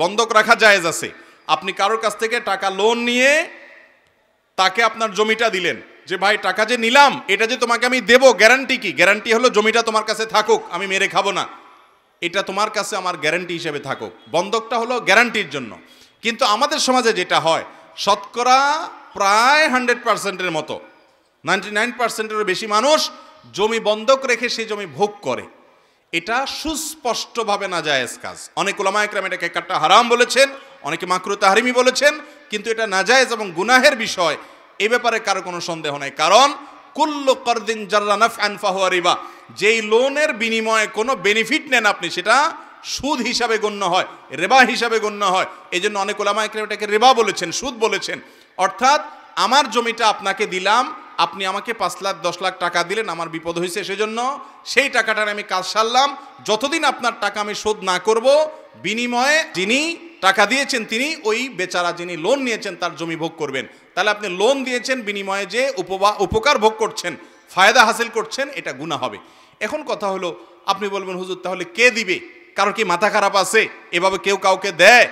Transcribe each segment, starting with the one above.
বন্ধক রাখা জায়েজ আছে। আপনি কারোর কাছ থেকে টাকা লোন নিয়ে তাকে আপনার জমিটা দিলেন, যে ভাই টাকা যে নিলাম এটা যে তোমাকে আমি দেবো, গ্যারান্টি কি? গ্যারান্টি হলো জমিটা তোমার কাছে থাকুক, আমি মেরে খাবো না, এটা তোমার কাছে আমার গ্যারান্টি হিসেবে থাকুক। বন্ধকটা হলো গ্যারান্টির জন্য। কিন্তু আমাদের সমাজে যেটা হয়, শতকরা প্রায় 100%-এর মতো, 99%-এরও বেশি মানুষ জমি বন্ধক রেখে সেই জমি ভোগ করে। এটা সুস্পষ্টভাবে নাজায়েজ কাজ। অনেক উলামা একরাম এটাকে একটা হারাম বলেছেন, অনেকে মাকরুহ তাহরিমি বলেছেন, কিন্তু এটা নাজায়েজ এবং গুনাহের বিষয়, এ ব্যাপারে কারো কোনো সন্দেহ নাই। কারণ কুল্লু কারদিন জাররা নাফআন ফাহুয়া রিবা, যেই লোনের বিনিময়ে কোনো বেনিফিট নেন আপনি, সেটা সুদ হিসাবে গণ্য হয়, রিবা হিসাবে গণ্য হয়। এই জন্য অনেক উলামা একরাম এটাকে রিবা বলেছেন, সুদ বলেছেন। অর্থাৎ আমার জমিটা আপনাকে দিলাম, আপনি আমাকে 5 লাখ 10 লাখ টাকা দিলেন, আমার বিপদ হয়েছে, সেজন্য সেই টাকাটার আমি কাজ সারলাম। যতদিন আপনার টাকা আমি শোধ না করব, বিনিময়ে যিনি টাকা দিয়েছেন তিনি ওই বেচারা যিনি লোন নিয়েছেন তার জমি ভোগ করবেন। তাহলে আপনি লোন দিয়েছেন, বিনিময়ে যে উপকার ভোগ করছেন, ফায়দা হাসিল করছেন, এটা গুনাহ হবে। এখন কথা হলো, আপনি বলবেন হুজুর তাহলে কে দিবে? কারোর কি মাথা খারাপ আছে? এভাবে কেউ কাউকে দেয়?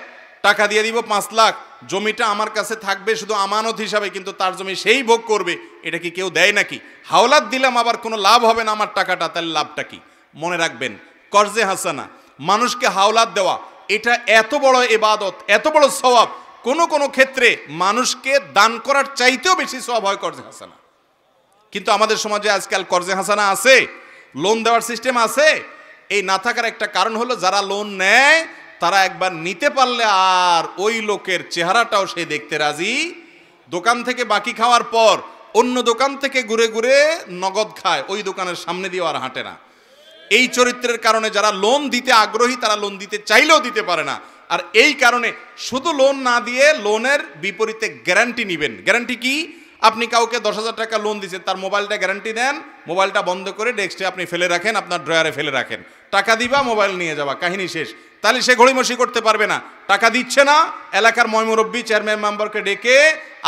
টাকা দিয়ে দিব 5 লাখ, জমিটা আমার কাছে থাকবে শুধু আমানত হিসাবে, কিন্তু তার জমি সেই ভোগ করবে, এটা কি কেউ দেয় নাকি? হাওলাত দিলাম, আবার কোনো লাভ হবে না আমার টাকাটা, তাহলে লাভটা কি? মনে রাখবেন, কর্জে হাসানা, মানুষকে হাওলাত দেওয়া, এটা এত বড় ইবাদত, এত বড় সওয়াব, কোন ক্ষেত্রে মানুষকে দান করার চাইতেও বেশি সওয়াব হয় কর্জে হাসানা। কিন্তু আমাদের সমাজে আজকাল কর্জে হাসানা আছে, লোন দেওয়ার সিস্টেম আছে। এই না থাকার একটা কারণ হলো, যারা লোন নেয় তারা একবার নিতে পারলে আর ওই লোকের চেহারাটাও সে দেখতে রাজি। দোকান থেকে বাকি খাওয়ার পর অন্য দোকান থেকে ঘুরে ঘুরে নগদ খায়, ওই দোকানের সামনে দিয়ে আর হাঁটে না। এই চরিত্রের কারণে যারা লোন দিতে আগ্রহী তারা লোন দিতে চাইলেও দিতে পারে না। আর এই কারণে শুধু লোন না দিয়ে লোনের বিপরীতে গ্যারান্টি নেবেন। গ্যারান্টি কি? আপনি কাউকে 10,000 টাকা লোন দিচ্ছেন, তার মোবাইলটা গ্যারান্টি দেন, মোবাইলটা বন্ধ করে ডেস্কে আপনি ফেলে রাখেন, আপনার ড্রয়ারে ফেলে রাখেন, টাকা দিবা মোবাইল নিয়ে যাবা, কাহিনী শেষ। তাহলে সে ঘড়িমসি করতে পারবে না, টাকা দিচ্ছে না। এলাকার ময়মুরব্বী, চেয়ারম্যান মেম্বারকে ডেকে,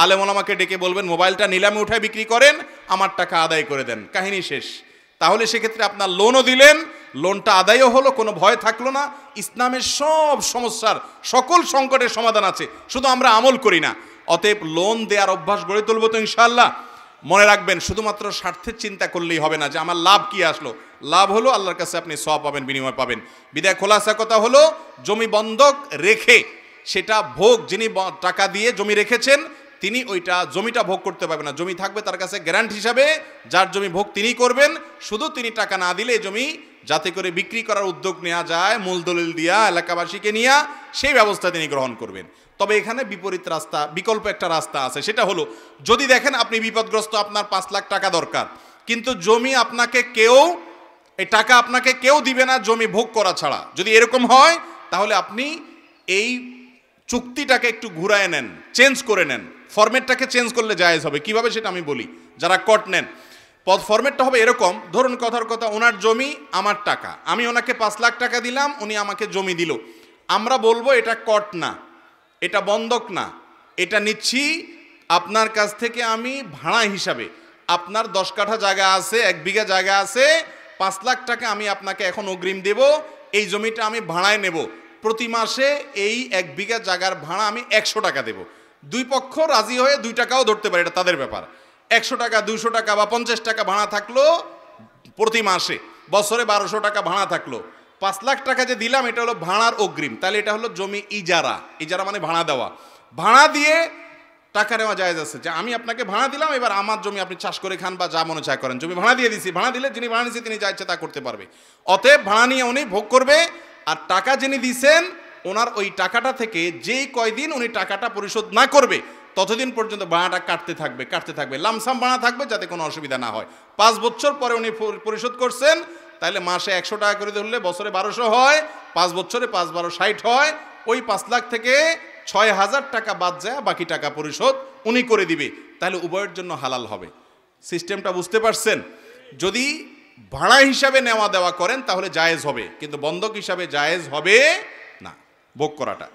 আলেম ওলামাকে ডেকে বলবেন মোবাইলটা নিলামে উঠায় বিক্রি করেন, আমার টাকা আদায় করে দেন, কাহিনী শেষ। তাহলে সেক্ষেত্রে আপনার লোনও দিলেন, লোনটা আদায়ও হলো, কোনো ভয় থাকলো না। ইসলামের সব সমস্যার, সকল সংকটের সমাধান আছে, শুধু আমরা আমল করি না। অতএব লোন দেওয়ার অভ্যাস গড়ে তুলবো তো ইনশাআল্লাহ। মনে রাখবেন, শুধুমাত্র স্বার্থের চিন্তা করলেই হবে না, যে আমার লাভ কি আসলো। লাভ হলো আল্লাহর কাছে আপনি সওয়াব পাবেন, বিনিময় পাবেন। বিদায় খোলাসা কথা হলো, জমি বন্ধক রেখে সেটা ভোগ, যিনি টাকা দিয়ে জমি রেখেছেন তিনি ওইটা জমিটা ভোগ করতে পারবেন না। জমি থাকবে তার কাছে গ্যারান্টি হিসাবে, যার জমি ভোগ তিনি করবেন। শুধু তিনি টাকা না দিলে এই জমি যাতে করে বিক্রি করার উদ্যোগ নেওয়া যায়, মূল দলিল দিয়া এলাকাবাসীকে নিয়ে, সেই ব্যবস্থা তিনি গ্রহণ করবেন। তবে এখানে বিপরীত রাস্তা, বিকল্প একটা রাস্তা আছে। সেটা হলো, যদি দেখেন আপনি বিপদগ্রস্ত, আপনার 5 লাখ টাকা দরকার, কিন্তু জমি আপনাকে কেউ, এই টাকা আপনাকে কেউ দিবে না জমি ভোগ করা ছাড়া, যদি এরকম হয়, তাহলে আপনি এই চুক্তিটাকে একটু ঘুরায় নেন, চেঞ্জ করে নেন, ফরম্যাটটাকে চেঞ্জ করলে জায়েজ হবে। কিভাবে সেটা আমি বলি। যারা কট নেন, ফরম্যাটটা হবে এরকম, ধরুন কথার কথা, ওনার জমি আমার টাকা, আমি ওনাকে 5 লাখ টাকা দিলাম, উনি আমাকে জমি দিল। আমরা বলবো এটা কট না, এটা বন্ধক না, এটা নিচ্ছি আপনার কাছ থেকে আমি ভাড়া হিসাবে। আপনার 10 কাঠা জায়গা আছে, 1 বিঘা জায়গা আছে, 5 লাখ টাকা আমি আপনাকে এখন অগ্রিম দেব, এই জমিটা আমি ভাড়ায় নেব। প্রতি মাসে এই 1 বিঘা জায়গার ভাড়া আমি 100 টাকা দেব। দুই পক্ষ রাজি হয়ে 2 টাকাও ধরতে পারে, এটা তাদের ব্যাপার। 100 টাকা, 200 টাকা বা 50 টাকা ভাড়া থাকলো প্রতি মাসে, বছরে 1200 টাকা ভাড়া থাকলো। 5 লাখ টাকা যে দিলাম এটা হলো ভাড়ার অগ্রিম, তাহলে এটা হলো জমি ইজারা। ইজারা মানে ভাড়া দেওয়া। ভাড়া দিয়ে টাকা নেওয়া জায়েজ আছে, যে আমি আপনাকে ভাড়া দিলাম, এবার আমার জমি আপনি চাষ করে খান বা যা মনে চায় করেন, জমি ভাড়া দিয়ে দিছি। ভাড়া দিলে যিনি ভাড়া নিচ্ছে তিনি যা ইচ্ছে তা করতে পারবে। অতএব ভাড়া নিয়ে উনি ভোগ করবে, আর টাকা যিনি দিচ্ছেন ওনার ওই টাকাটা থেকে যেই কয়দিন উনি টাকাটা পরিশোধ না করবে ততদিন পর্যন্ত ভাড়াটা কাটতে থাকবে, লামসাম ভাড়া থাকবে, যাতে কোনো অসুবিধা না হয়। 5 বছর পরে উনি পরিশোধ করছেন, তাহলে মাসে 100 টাকা করে ধরলে বছরে 1200 হয়, 5 বছরে 5 12 60 হয়। ওই 5 লাখ থেকে 6,000 টাকা বাদ যায়, বাকি টাকা পরিশোধ উনি করে দিবে। তাহলে উভয়ের জন্য হালাল হবে। সিস্টেমটা বুঝতে পারছেন? যদি ভাড়া হিসাবে নেওয়া দেওয়া করেন তাহলে জায়েজ হবে, কিন্তু বন্ধক হিসাবে জায়েজ হবে না ভোগ করাটা।